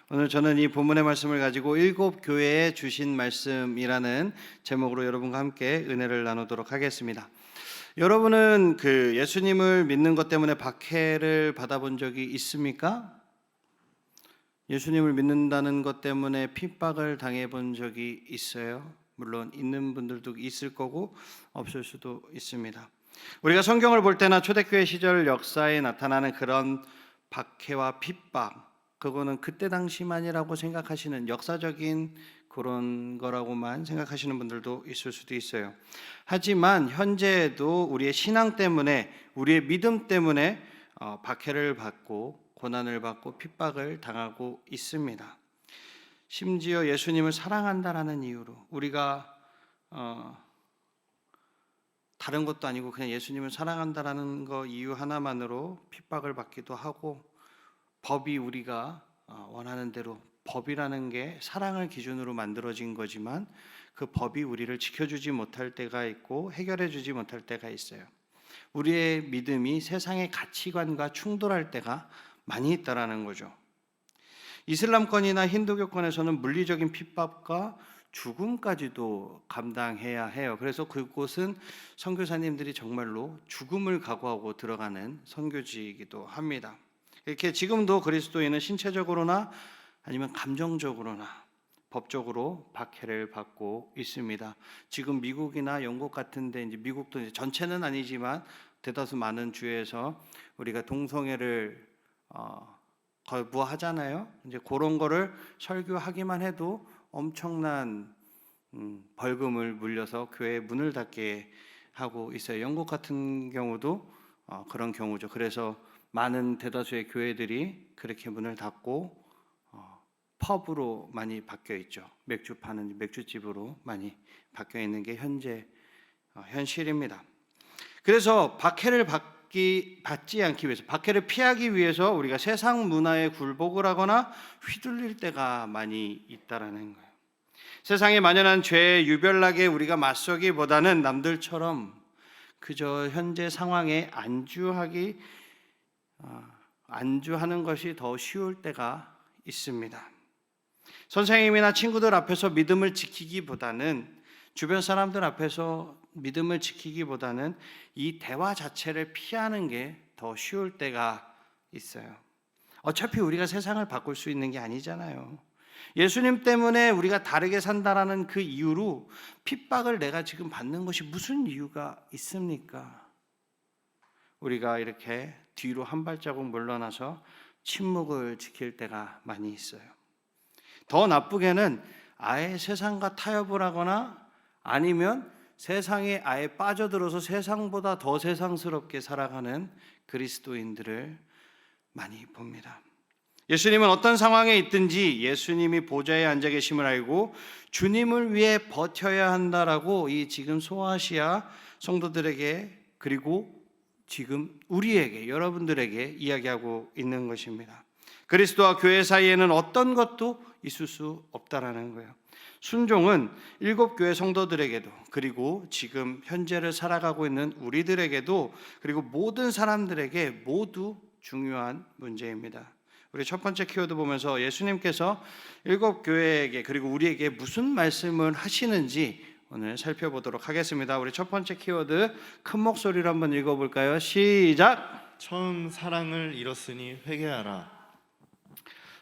오늘 저는 이 본문의 말씀을 가지고 일곱 교회에 주신 말씀이라는 제목으로 여러분과 함께 은혜를 나누도록 하겠습니다. 여러분은 예수님을 믿는 것 때문에 박해를 받아본 적이 있습니까? 예수님을 믿는다는 것 때문에 핍박을 당해본 적이 있어요? 물론 있는 분들도 있을 거고 없을 수도 있습니다. 우리가 성경을 볼 때나 초대교회 시절 역사에 나타나는 그런 박해와 핍박, 그거는 그때 당시만이라고 생각하시는 역사적인 그런 거라고만 생각하시는 분들도 있을 수도 있어요. 하지만 현재에도 우리의 신앙 때문에, 우리의 믿음 때문에 박해를 받고 고난을 받고 핍박을 당하고 있습니다. 심지어 예수님을 사랑한다라는 이유로 우리가 다른 것도 아니고 그냥 예수님을 사랑한다라는 거 이유 하나만으로 핍박을 받기도 하고, 법이 우리가 원하는 대로, 법이라는 게 사랑을 기준으로 만들어진 거지만 그 법이 우리를 지켜주지 못할 때가 있고 해결해 주지 못할 때가 있어요. 우리의 믿음이 세상의 가치관과 충돌할 때가 많이 있다라는 거죠. 이슬람권이나 힌두교권에서는 물리적인 핍박과 죽음까지도 감당해야 해요. 그래서 그곳은 선교사님들이 정말로 죽음을 각오하고 들어가는 선교지이기도 합니다. 이렇게 지금도 그리스도인은 신체적으로나 아니면 감정적으로나 법적으로 박해를 받고 있습니다. 지금 미국이나 영국 같은데, 이제 미국도 이제 전체는 아니지만 대다수 많은 주에서 우리가 동성애를 거부하잖아요. 이제 그런 거를 설교하기만 해도 엄청난 벌금을 물려서 교회 문을 닫게 하고 있어요. 영국 같은 경우도 그런 경우죠. 그래서 많은 대다수의 교회들이 그렇게 문을 닫고 펍으로 많이 바뀌어 있죠. 맥주 파는 맥주집으로 많이 바뀌어 있는 게 현재 현실입니다. 그래서 박해를 받지 않기 위해서, 박해를 피하기 위해서 우리가 세상 문화에 굴복을 하거나 휘둘릴 때가 많이 있다라는 거예요. 세상에 만연한 죄에 유별나게 우리가 맞서기보다는 남들처럼 그저 현재 상황에 안주하는 것이 더 쉬울 때가 있습니다. 선생님이나 친구들 앞에서 믿음을 지키기보다는, 주변 사람들 앞에서 믿음을 지키기보다는 이 대화 자체를 피하는 게 더 쉬울 때가 있어요. 어차피 우리가 세상을 바꿀 수 있는 게 아니잖아요. 예수님 때문에 우리가 다르게 산다라는 그 이유로 핍박을 내가 지금 받는 것이 무슨 이유가 있습니까? 우리가 이렇게 뒤로 한 발자국 물러나서 침묵을 지킬 때가 많이 있어요. 더 나쁘게는 아예 세상과 타협을 하거나 아니면 세상에 아예 빠져들어서 세상보다 더 세상스럽게 살아가는 그리스도인들을 많이 봅니다. 예수님은 어떤 상황에 있든지 예수님이 보좌에 앉아 계심을 알고 주님을 위해 버텨야 한다라고 이 지금 소아시아 성도들에게, 그리고 지금 우리에게, 여러분들에게 이야기하고 있는 것입니다. 그리스도와 교회 사이에는 어떤 것도 있을 수 없다라는 거예요. 순종은 일곱 교회 성도들에게도, 그리고 지금 현재를 살아가고 있는 우리들에게도, 그리고 모든 사람들에게 모두 중요한 문제입니다. 우리 첫 번째 키워드 보면서 예수님께서 일곱 교회에게 그리고 우리에게 무슨 말씀을 하시는지 오늘 살펴보도록 하겠습니다. 우리 첫 번째 키워드 큰 목소리로 한번 읽어볼까요? 시작! 처음 사랑을 잃었으니 회개하라.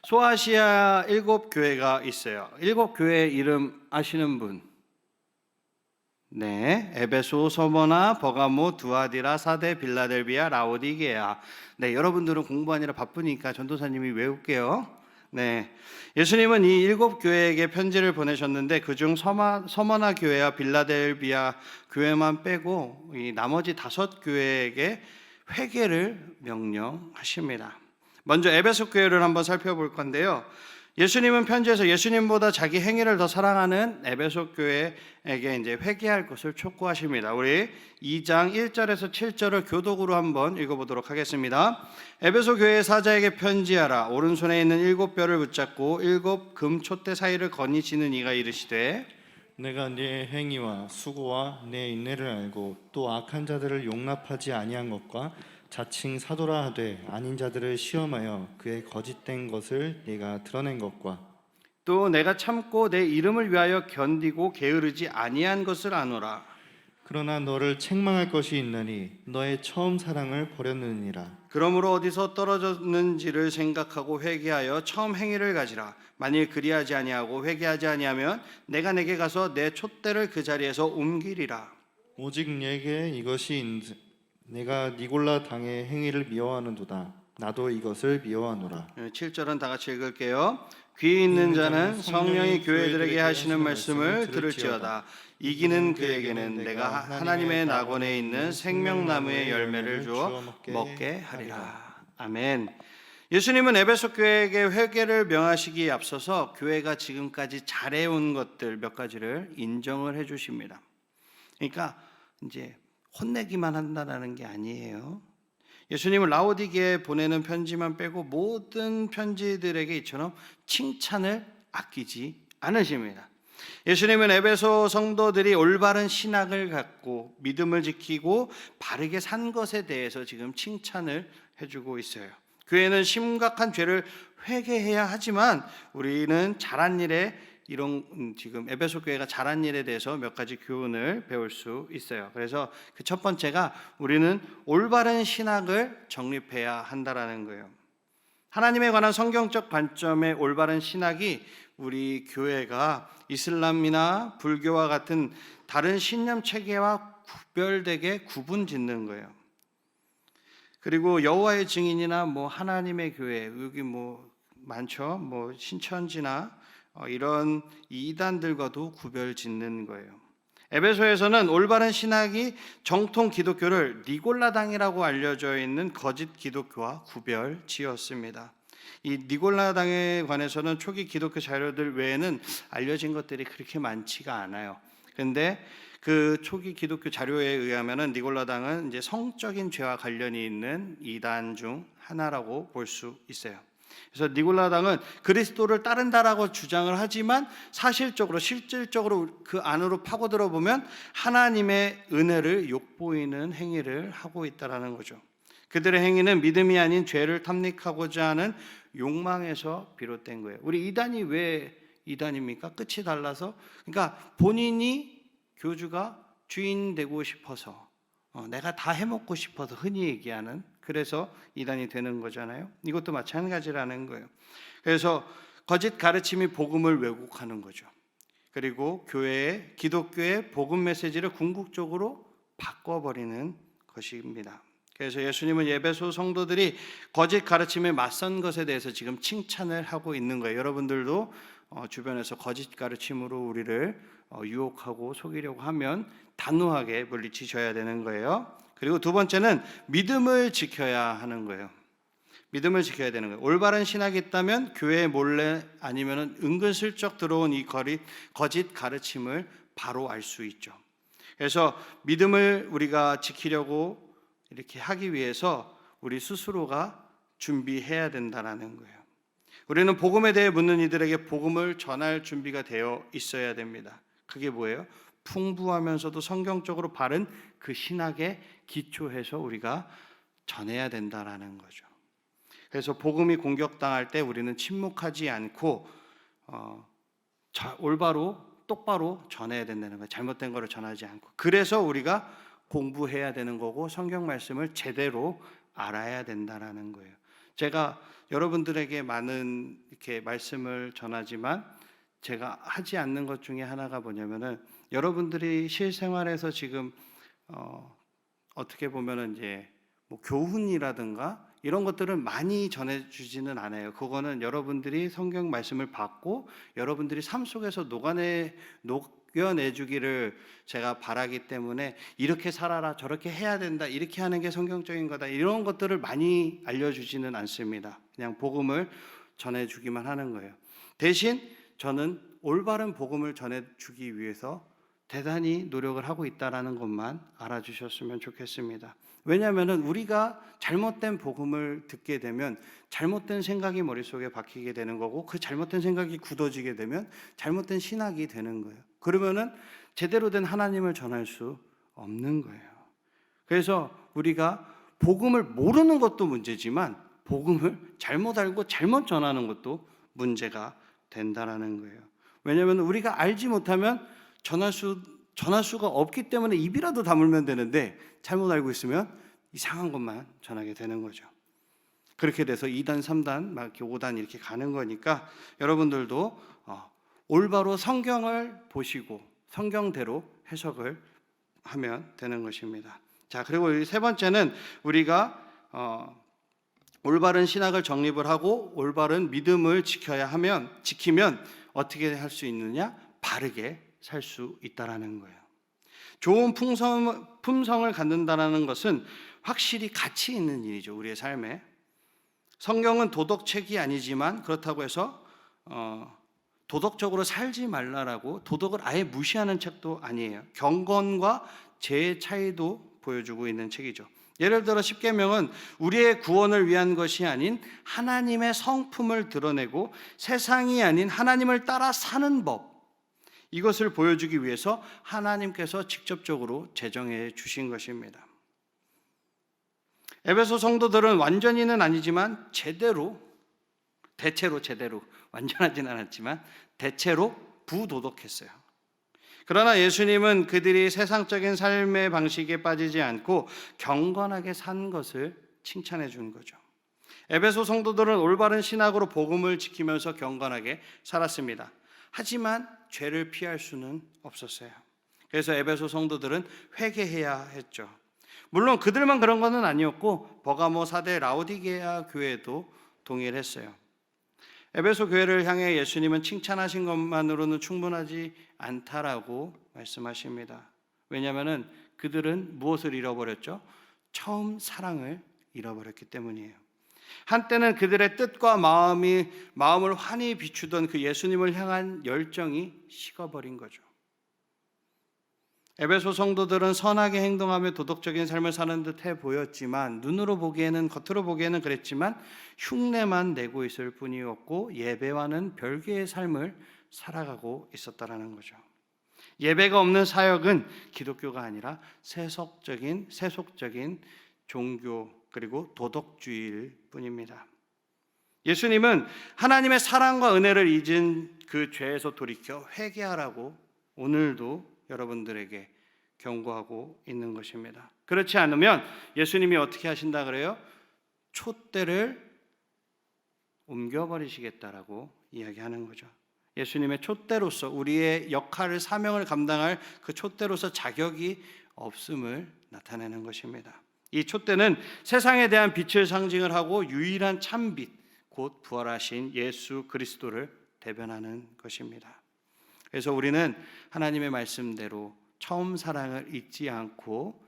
소아시아 일곱 교회가 있어요. 일곱 교회 이름 아시는 분? 네, 에베소, 서머나, 버가모, 두아디라, 사데, 빌라델비아, 라오디게아. 네, 여러분들은 공부하느라 바쁘니까 전도사님이 외울게요. 네, 예수님은 이 일곱 교회에게 편지를 보내셨는데 그중 서머나 교회와 빌라델비아 교회만 빼고 이 나머지 다섯 교회에게 회개를 명령하십니다. 먼저 에베소 교회를 한번 살펴볼 건데요. 예수님은 편지에서 예수님보다 자기 행위를 더 사랑하는 에베소 교회에게 이제 회개할 것을 촉구하십니다. 우리 2장 1절에서 7절을 교독으로 한번 읽어보도록 하겠습니다. 에베소 교회 사자에게 편지하라. 오른손에 있는 일곱 뼈를 붙잡고 일곱 금 촛대 사이를 거니 지는 이가 이르시되, 내가 네 행위와 수고와 내 인내를 알고 또 악한 자들을 용납하지 아니한 것과 자칭 사도라 하되 아닌 자들을 시험하여 그의 거짓된 것을 네가 드러낸 것과 또 내가 참고 내 이름을 위하여 견디고 게으르지 아니한 것을 아노라. 그러나 너를 책망할 것이 있나니 너의 처음 사랑을 버렸느니라. 그러므로 어디서 떨어졌는지를 생각하고 회개하여 처음 행위를 가지라. 만일 그리하지 아니하고 회개하지 아니하면 내가 내게 가서 내 촛대를 그 자리에서 옮기리라. 오직 내게 내가 니골라 당의 행위를 미워하는도다. 나도 이것을 미워하노라. 7절은 다 같이 읽을게요. 귀 있는 자는 성령이 교회들에게 하시는 말씀을 들을지어다. 이기는 그에게는 내가 하나님의 낙원에 있는 생명나무의 열매를 주어 먹게 하리라. 아멘. 예수님은 에베소 교회에게 회개를 명하시기에 앞서서 교회가 지금까지 잘해온 것들 몇 가지를 인정을 해주십니다. 그러니까 이제 혼내기만 한다는 게 아니에요. 예수님은 라오디게에 보내는 편지만 빼고 모든 편지들에게 이처럼 칭찬을 아끼지 않으십니다. 예수님은 에베소 성도들이 올바른 신학을 갖고 믿음을 지키고 바르게 산 것에 대해서 지금 칭찬을 해주고 있어요. 교회는 심각한 죄를 회개해야 하지만 우리는 잘한 일에 지금 에베소 교회가 잘한 일에 대해서 몇 가지 교훈을 배울 수 있어요. 그래서 그 첫 번째가 우리는 올바른 신학을 정립해야 한다라는 거예요. 하나님에 관한 성경적 관점의 올바른 신학이 우리 교회가 이슬람이나 불교와 같은 다른 신념 체계와 구별되게 구분짓는 거예요. 그리고 여호와의 증인이나 하나님의 교회 여기 많죠. 신천지나 이런 이단들과도 구별짓는 거예요. 에베소에서는 올바른 신학이 정통 기독교를 니골라당이라고 알려져 있는 거짓 기독교와 구별지었습니다. 이 니골라당에 관해서는 초기 기독교 자료들 외에는 알려진 것들이 그렇게 많지가 않아요. 그런데 그 초기 기독교 자료에 의하면은 니골라당은 이제 성적인 죄와 관련이 있는 이단 중 하나라고 볼 수 있어요. 그래서 니골라당은 그리스도를 따른다라고 주장을 하지만 실질적으로 그 안으로 파고들어 보면 하나님의 은혜를 욕보이는 행위를 하고 있다라는 거죠. 그들의 행위는 믿음이 아닌 죄를 탐닉하고자 하는 욕망에서 비롯된 거예요. 우리 이단이 왜 이단입니까? 끝이 달라서. 그러니까 본인이 교주가 주인 되고 싶어서 내가 다 해먹고 싶어서 흔히 얘기하는, 그래서 이단이 되는 거잖아요. 이것도 마찬가지라는 거예요. 그래서 거짓 가르침이 복음을 왜곡하는 거죠. 그리고 기독교의 복음 메시지를 궁극적으로 바꿔버리는 것입니다. 그래서 예수님은 에베소 성도들이 거짓 가르침에 맞선 것에 대해서 지금 칭찬을 하고 있는 거예요. 여러분들도 주변에서 거짓 가르침으로 우리를 유혹하고 속이려고 하면 단호하게 물리치셔야 되는 거예요. 그리고 두 번째는 믿음을 지켜야 하는 거예요. 믿음을 지켜야 되는 거예요. 올바른 신학이 있다면 교회 몰래 아니면 은근슬쩍 들어온 이 거짓 가르침을 바로 알 수 있죠. 그래서 믿음을 우리가 지키려고 이렇게 하기 위해서 우리 스스로가 준비해야 된다는 거예요. 우리는 복음에 대해 묻는 이들에게 복음을 전할 준비가 되어 있어야 됩니다. 그게 뭐예요? 풍부하면서도 성경적으로 바른 그 신학에 기초해서 우리가 전해야 된다라는 거죠. 그래서 복음이 공격당할 때 우리는 침묵하지 않고 똑바로 전해야 된다는 거예요. 잘못된 거를 전하지 않고. 그래서 우리가 공부해야 되는 거고 성경 말씀을 제대로 알아야 된다라는 거예요. 제가 여러분들에게 많은 이렇게 말씀을 전하지만 제가 하지 않는 것 중에 하나가 뭐냐면은 여러분들이 실생활에서 지금 어떻게 보면은 이제 교훈이라든가 이런 것들은 많이 전해주지는 않아요. 그거는 여러분들이 성경 말씀을 받고 여러분들이 삶 속에서 녹여내주기를 제가 바라기 때문에 이렇게 살아라, 저렇게 해야 된다, 이렇게 하는 게 성경적인 거다, 이런 것들을 많이 알려주지는 않습니다. 그냥 복음을 전해주기만 하는 거예요. 대신 저는 올바른 복음을 전해주기 위해서 대단히 노력을 하고 있다는 것만 알아주셨으면 좋겠습니다. 왜냐하면 우리가 잘못된 복음을 듣게 되면 잘못된 생각이 머릿속에 박히게 되는 거고, 그 잘못된 생각이 굳어지게 되면 잘못된 신학이 되는 거예요. 그러면은 제대로 된 하나님을 전할 수 없는 거예요. 그래서 우리가 복음을 모르는 것도 문제지만 복음을 잘못 알고 잘못 전하는 것도 문제가 된다라는 거예요. 왜냐하면 우리가 알지 못하면 전할 수가 없기 때문에 입이라도 다물면 되는데 잘못 알고 있으면 이상한 것만 전하게 되는 거죠. 그렇게 돼서 2단, 3단, 막 이렇게 5단 이렇게 가는 거니까 여러분들도 올바로 성경을 보시고 성경대로 해석을 하면 되는 것입니다. 자, 그리고 세 번째는 우리가 올바른 신학을 정립을 하고 올바른 믿음을 지키면 어떻게 할 수 있느냐? 바르게 살 수 있다라는 거예요. 좋은 품성을 갖는다는 것은 확실히 가치 있는 일이죠. 우리의 삶에. 성경은 도덕책이 아니지만 그렇다고 해서 도덕적으로 살지 말라라고 도덕을 아예 무시하는 책도 아니에요. 경건과 죄의 차이도 보여주고 있는 책이죠. 예를 들어 십계명은 우리의 구원을 위한 것이 아닌 하나님의 성품을 드러내고 세상이 아닌 하나님을 따라 사는 법, 이것을 보여주기 위해서 하나님께서 직접적으로 제정해 주신 것입니다. 에베소 성도들은 완전히는 아니지만 대체로 제대로, 완전하진 않았지만 대체로 부도덕했어요. 그러나 예수님은 그들이 세상적인 삶의 방식에 빠지지 않고 경건하게 산 것을 칭찬해 준 거죠. 에베소 성도들은 올바른 신학으로 복음을 지키면서 경건하게 살았습니다. 하지만 죄를 피할 수는 없었어요. 그래서 에베소 성도들은 회개해야 했죠. 물론 그들만 그런 것은 아니었고 버가모, 사대, 라오디게아 교회도 동일했어요. 에베소 교회를 향해 예수님은 칭찬하신 것만으로는 충분하지 않다라고 말씀하십니다. 왜냐하면 그들은 무엇을 잃어버렸죠? 처음 사랑을 잃어버렸기 때문이에요. 한때는 그들의 뜻과 마음을 환히 비추던 그 예수님을 향한 열정이 식어버린 거죠. 에베소 성도들은 선하게 행동하며 도덕적인 삶을 사는 듯해 보였지만 겉으로 보기에는 그랬지만 흉내만 내고 있을 뿐이었고 예배와는 별개의 삶을 살아가고 있었다라는 거죠. 예배가 없는 사역은 기독교가 아니라 세속적인 종교 그리고 도덕주의일 뿐입니다. 예수님은 하나님의 사랑과 은혜를 잊은 그 죄에서 돌이켜 회개하라고 오늘도 여러분들에게 경고하고 있는 것입니다. 그렇지 않으면 예수님이 어떻게 하신다 그래요? 촛대를 옮겨버리시겠다라고 이야기하는 거죠. 예수님의 촛대로서 우리의 역할을 사명을 감당할 그 촛대로서 자격이 없음을 나타내는 것입니다. 이 촛대는 세상에 대한 빛을 상징을 하고 유일한 참빛 곧 부활하신 예수 그리스도를 대변하는 것입니다. 그래서 우리는 하나님의 말씀대로 처음 사랑을 잊지 않고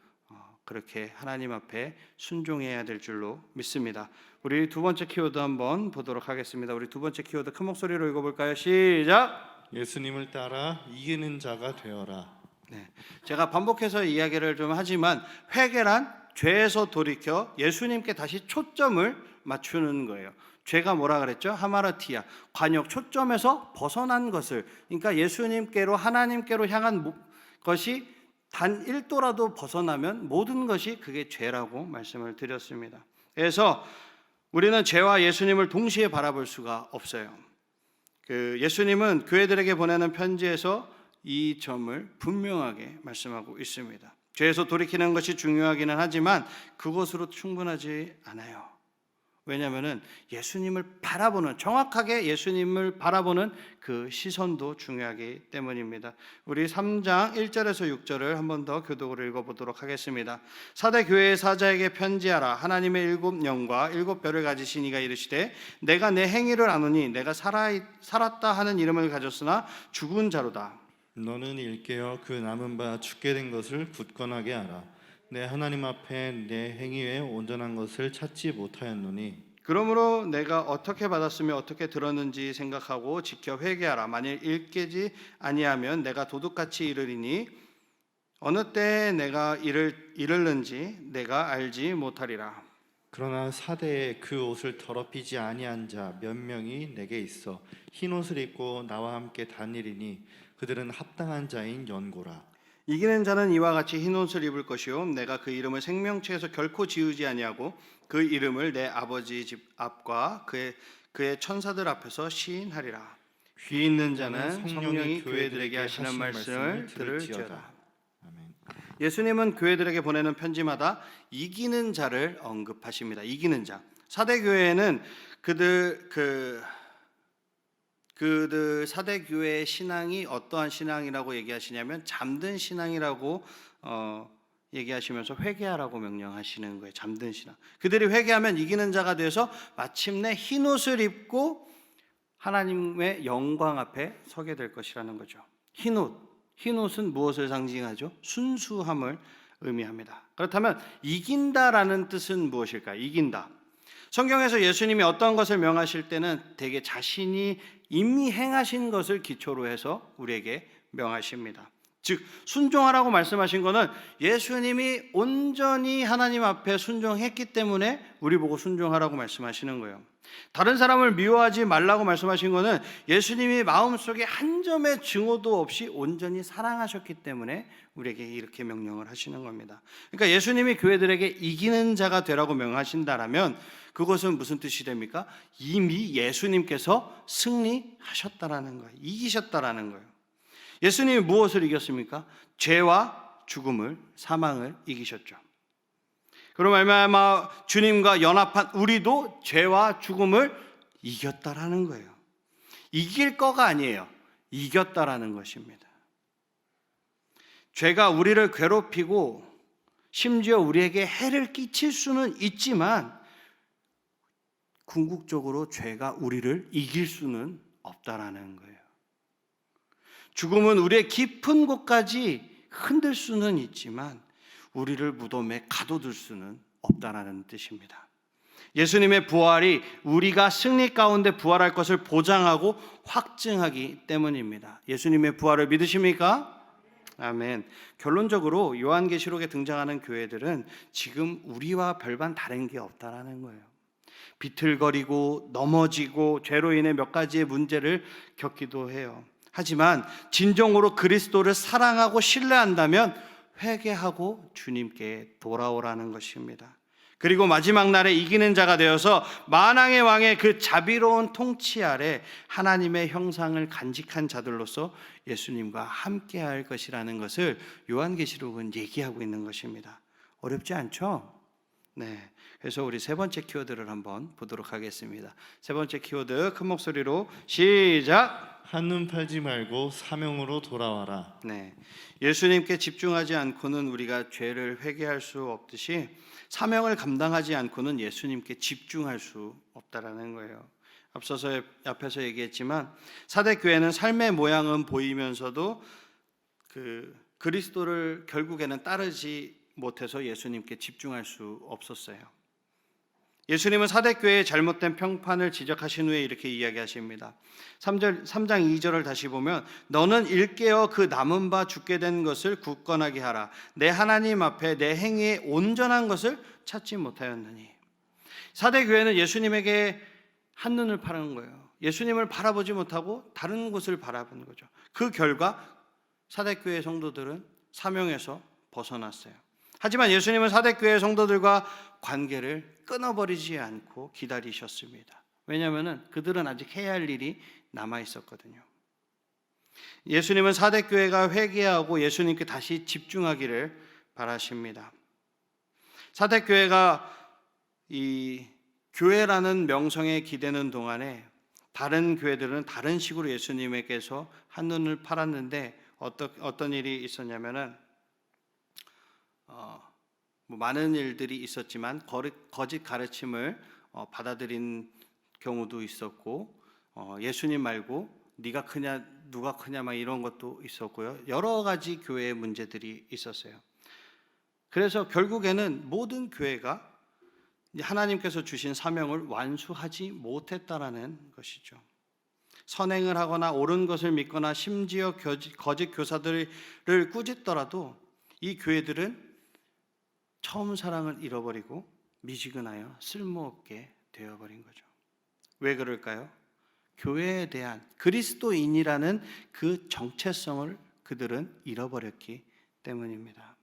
그렇게 하나님 앞에 순종해야 될 줄로 믿습니다. 우리 두 번째 키워드 한번 보도록 하겠습니다. 우리 두 번째 키워드 큰 목소리로 읽어볼까요? 시작! 예수님을 따라 이기는 자가 되어라. 네, 제가 반복해서 이야기를 좀 하지만 회개란 죄에서 돌이켜 예수님께 다시 초점을 맞추는 거예요. 죄가 뭐라 그랬죠? 하마르티아, 관역, 초점에서 벗어난 것을, 그러니까 예수님께로 하나님께로 향한 것이 단 1도라도 벗어나면 모든 것이 그게 죄라고 말씀을 드렸습니다. 그래서 우리는 죄와 예수님을 동시에 바라볼 수가 없어요. 예수님은 교회들에게 보내는 편지에서 이 점을 분명하게 말씀하고 있습니다. 죄에서 돌이키는 것이 중요하기는 하지만 그것으로 충분하지 않아요. 왜냐하면 정확하게 예수님을 바라보는 그 시선도 중요하기 때문입니다. 우리 3장 1절에서 6절을 한 번 더 교독으로 읽어보도록 하겠습니다. 사대 교회의 사자에게 편지하라. 하나님의 7 영과 7 별을 가지신 이가 이르시되 내가 내 행위를 아노니 내가 살았다 하는 이름을 가졌으나 죽은 자로다. 너는 일깨어 그 남은 바 죽게 된 것을 굳건하게 알아. 내 하나님 앞에 내 행위 외에 온전한 것을 찾지 못하였노니 그러므로 내가 어떻게 받았으며 어떻게 들었는지 생각하고 지켜 회개하라. 만일 일깨지 아니하면 내가 도둑같이 이르리니 어느 때에 내가 이르는지 내가 알지 못하리라. 그러나 사대에 그 옷을 더럽히지 아니한 자 몇 명이 내게 있어 흰 옷을 입고 나와 함께 다니리니 그들은 합당한 자인 연고라. 이기는 자는 이와 같이 흰 옷을 입을 것이요 내가 그 이름을 생명책에서 결코 지우지 아니하고 그 이름을 내 아버지 집 앞과 그의 천사들 앞에서 시인하리라. 귀 있는 자는 성령이 교회들에게 하시는 말씀을 들을지어다. 아멘. 예수님은 교회들에게 보내는 편지마다 이기는 자를 언급하십니다. 이기는 자. 사대 교회에는 그들 사대 교회의 신앙이 어떠한 신앙이라고 얘기하시냐면 잠든 신앙이라고 얘기하시면서 회개하라고 명령하시는 거예요. 잠든 신앙. 그들이 회개하면 이기는 자가 되어서 마침내 흰 옷을 입고 하나님의 영광 앞에 서게 될 것이라는 거죠. 흰 옷. 흰 옷은 무엇을 상징하죠? 순수함을 의미합니다. 그렇다면 이긴다라는 뜻은 무엇일까요? 이긴다. 성경에서 예수님이 어떤 것을 명하실 때는 대개 자신이 이미 행하신 것을 기초로 해서 우리에게 명하십니다. 즉 순종하라고 말씀하신 것은 예수님이 온전히 하나님 앞에 순종했기 때문에 우리 보고 순종하라고 말씀하시는 거예요. 다른 사람을 미워하지 말라고 말씀하신 것은 예수님이 마음속에 한 점의 증오도 없이 온전히 사랑하셨기 때문에 우리에게 이렇게 명령을 하시는 겁니다. 그러니까 예수님이 교회들에게 이기는 자가 되라고 명하신다라면 그것은 무슨 뜻이 됩니까? 이미 예수님께서 승리하셨다라는 거예요. 이기셨다라는 거예요. 예수님이 무엇을 이겼습니까? 죄와 죽음을, 사망을 이기셨죠. 그럼 말미암아 주님과 연합한 우리도 죄와 죽음을 이겼다라는 거예요. 이길 거가 아니에요. 이겼다라는 것입니다. 죄가 우리를 괴롭히고 심지어 우리에게 해를 끼칠 수는 있지만 궁극적으로 죄가 우리를 이길 수는 없다라는 거예요. 죽음은 우리의 깊은 곳까지 흔들 수는 있지만 우리를 무덤에 가둬둘 수는 없다라는 뜻입니다. 예수님의 부활이 우리가 승리 가운데 부활할 것을 보장하고 확증하기 때문입니다. 예수님의 부활을 믿으십니까? 아멘. 결론적으로 요한계시록에 등장하는 교회들은 지금 우리와 별반 다른 게 없다라는 거예요. 비틀거리고 넘어지고 죄로 인해 몇 가지의 문제를 겪기도 해요. 하지만 진정으로 그리스도를 사랑하고 신뢰한다면 회개하고 주님께 돌아오라는 것입니다. 그리고 마지막 날에 이기는 자가 되어서 만왕의 왕의 그 자비로운 통치 아래 하나님의 형상을 간직한 자들로서 예수님과 함께할 것이라는 것을 요한계시록은 얘기하고 있는 것입니다. 어렵지 않죠? 네. 그래서 우리 세 번째 키워드를 한번 보도록 하겠습니다. 세 번째 키워드 큰 목소리로 시작. 한눈 팔지 말고 사명으로 돌아와라. 네, 예수님께 집중하지 않고는 우리가 죄를 회개할 수 없듯이 사명을 감당하지 않고는 예수님께 집중할 수 없다라는 거예요. 앞서서 앞에서 얘기했지만 사대 교회는 삶의 모양은 보이면서도 그리스도를 결국에는 따르지 못해서 예수님께 집중할 수 없었어요. 예수님은 사대교회의 잘못된 평판을 지적하신 후에 이렇게 이야기하십니다. 3장 2절을 다시 보면 너는 일깨어 그 남은 바 죽게 된 것을 굳건하게 하라. 내 하나님 앞에 내 행위에 온전한 것을 찾지 못하였느니. 사대교회는 예수님에게 한눈을 파는 거예요. 예수님을 바라보지 못하고 다른 곳을 바라본 거죠. 그 결과 사대교회 성도들은 사명에서 벗어났어요. 하지만 예수님은 사대교회 성도들과 관계를 끊어버리지 않고 기다리셨습니다. 왜냐하면 그들은 아직 해야 할 일이 남아 있었거든요. 예수님은 사대교회가 회개하고 예수님께 다시 집중하기를 바라십니다. 사대교회가 이 교회라는 명성에 기대는 동안에 다른 교회들은 다른 식으로 예수님에게서 한눈을 팔았는데 어떤 일이 있었냐면은 많은 일들이 있었지만 거짓 가르침을 받아들인 경우도 있었고 예수님 말고 네가 크냐 누가 크냐 막 이런 것도 있었고요. 여러 가지 교회의 문제들이 있었어요. 그래서 결국에는 모든 교회가 하나님께서 주신 사명을 완수하지 못했다라는 것이죠. 선행을 하거나 옳은 것을 믿거나 심지어 거짓 교사들을 꾸짖더라도 이 교회들은 처음 사랑을 잃어버리고 미지근하여 쓸모없게 되어버린 거죠. 왜 그럴까요? 교회에 대한 그리스도인이라는 그 정체성을 그들은 잃어버렸기 때문입니다.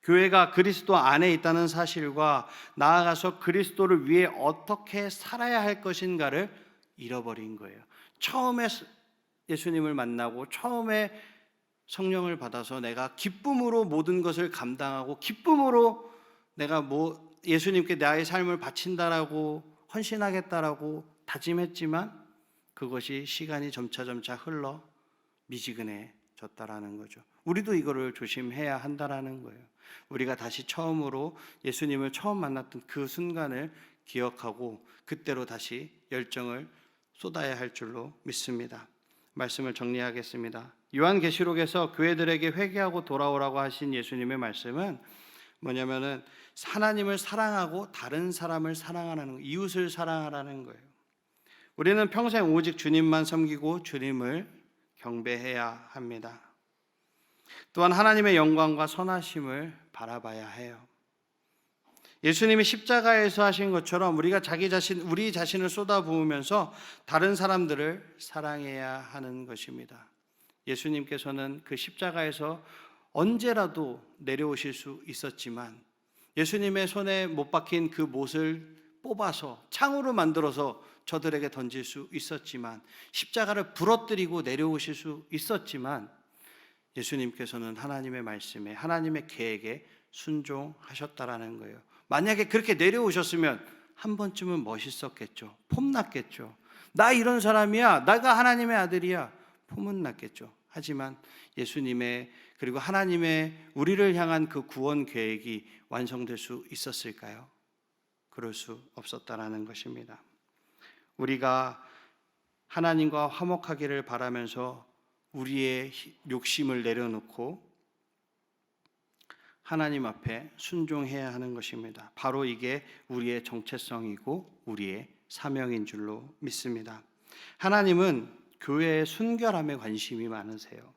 교회가 그리스도 안에 있다는 사실과 나아가서 그리스도를 위해 어떻게 살아야 할 것인가를 잃어버린 거예요. 처음에 예수님을 만나고 처음에 성령을 받아서 내가 기쁨으로 모든 것을 감당하고 기쁨으로 내가 예수님께 나의 삶을 바친다라고 헌신하겠다라고 다짐했지만 그것이 시간이 점차 흘러 미지근해졌다라는 거죠. 우리도 이거를 조심해야 한다라는 거예요. 우리가 다시 처음으로 예수님을 처음 만났던 그 순간을 기억하고 그때로 다시 열정을 쏟아야 할 줄로 믿습니다. 말씀을 정리하겠습니다. 요한계시록에서 교회들에게 회개하고 돌아오라고 하신 예수님의 말씀은 뭐냐면은 하나님을 사랑하고 다른 사람을 사랑하라는 거예요. 이웃을 사랑하라는 거예요. 우리는 평생 오직 주님만 섬기고 주님을 경배해야 합니다. 또한 하나님의 영광과 선하심을 바라봐야 해요. 예수님이 십자가에서 하신 것처럼 우리 자신을 쏟아부으면서 다른 사람들을 사랑해야 하는 것입니다. 예수님께서는 그 십자가에서 언제라도 내려오실 수 있었지만 예수님의 손에 못 박힌 그 못을 뽑아서 창으로 만들어서 저들에게 던질 수 있었지만 십자가를 부러뜨리고 내려오실 수 있었지만 예수님께서는 하나님의 말씀에 하나님의 계획에 순종하셨다라는 거예요. 만약에 그렇게 내려오셨으면 한 번쯤은 멋있었겠죠. 폼났겠죠. 나 이런 사람이야. 내가 하나님의 아들이야. 폼은 났겠죠. 하지만 예수님의 그리고 하나님의 우리를 향한 그 구원 계획이 완성될 수 있었을까요? 그럴 수 없었다라는 것입니다. 우리가 하나님과 화목하기를 바라면서 우리의 욕심을 내려놓고 하나님 앞에 순종해야 하는 것입니다. 바로 이게 우리의 정체성이고 우리의 사명인 줄로 믿습니다. 하나님은 교회의 순결함에 관심이 많으세요.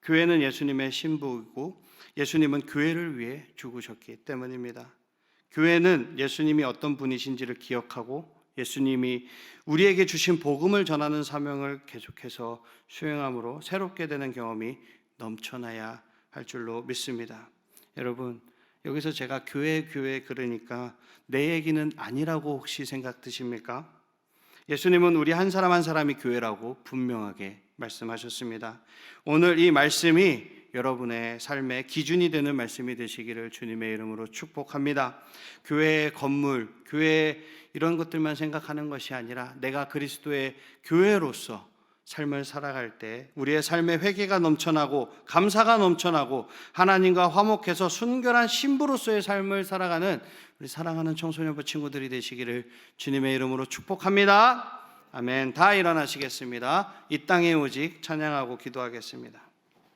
교회는 예수님의 신부이고 예수님은 교회를 위해 죽으셨기 때문입니다. 교회는 예수님이 어떤 분이신지를 기억하고 예수님이 우리에게 주신 복음을 전하는 사명을 계속해서 수행함으로 새롭게 되는 경험이 넘쳐나야 할 줄로 믿습니다. 여러분, 여기서 제가 교회 그러니까 내 얘기는 아니라고 혹시 생각 드십니까? 예수님은 우리 한 사람 한 사람이 교회라고 분명하게 말씀하셨습니다. 오늘 이 말씀이 여러분의 삶의 기준이 되는 말씀이 되시기를 주님의 이름으로 축복합니다. 교회의 건물, 교회 이런 것들만 생각하는 것이 아니라 내가 그리스도의 교회로서 삶을 살아갈 때 우리의 삶에 회개가 넘쳐나고 감사가 넘쳐나고 하나님과 화목해서 순결한 신부로서의 삶을 살아가는 우리 사랑하는 청소년부 친구들이 되시기를 주님의 이름으로 축복합니다. 아멘. 다 일어나시겠습니다. 이 땅에 오직 찬양하고 기도하겠습니다.